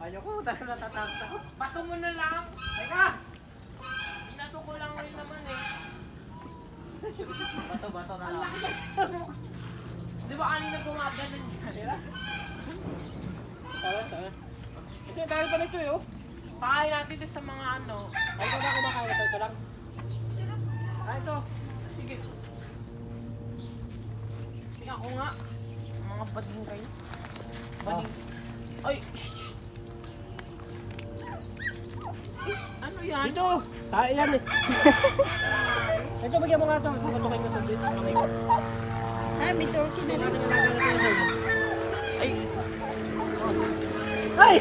Ayoko, talaga natatakot ako. Bato mo na lang. Teka! Binato ko lang rin naman eh. Bato na lang. Di ba kanina gumaganon dyan? Tara. Ito, dahil pa nito eh, oh. Pakain natin ito sa mga ano. Ay, ito na kumakain ito. Ito lang. Ah, ito. Sige. Tingnan ko nga. Mga bading kayo. Bading. Ay! Shh! Ano yan? Dito! Tayo yan eh. Ito, bigyan mo nga ito. Patutukin ko sa dito. Ah, may turkey na rin. Ay! Ay!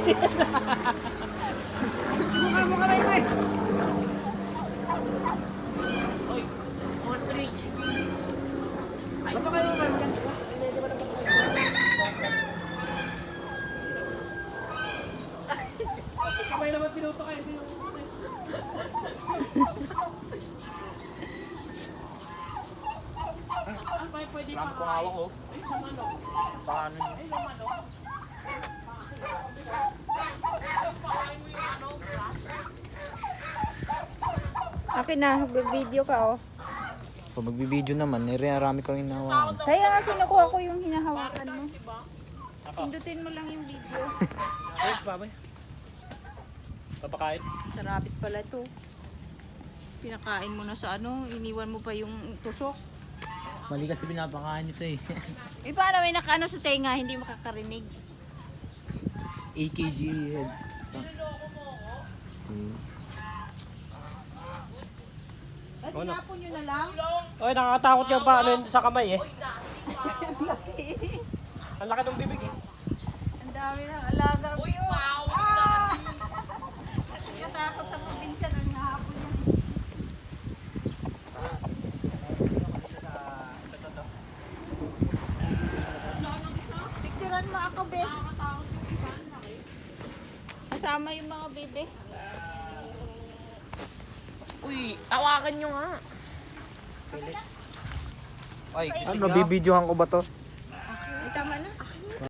Mukha na ito eh. Ay! Ostrich! Ay! Bato kayo naman. Hindi ba naman kamay naman pinuto kayo. Ano ba pwede Marami kong pakain? hawak oh. Ay, sa manok. Paano nyo? Ay, sa manok. Pakain mo yung ano, grass. Akin na, video ka oh. Pag magbibideo naman, nirarami ko rin nahawakan. Kaya nga kinukuha ko yung hinahawakan mo. Diba? Pindutin mo lang yung video. Yes, babay. Papakain. Sarapit pala to. Pinakain mo na sa ano, iniwan mo pa yung tusok. Mali kasi pinapakain nito eh. Eh paano may nakaano sa tenga, hindi makakarinig. AKG heads. At tinapon nyo na lang. Oy, nakakatakot yung pa ano yun sa kamay eh. Ang laki ng bibig eh. Ang dami ng alaga. Uy, wow! Natakot sa probinsya nung nahapon yan. Picturean mo ako, be. Kasama yung mga bebe. Uy, awakan nyo nga. Ano, nabibidyohan ko ba to? Ay, tama na.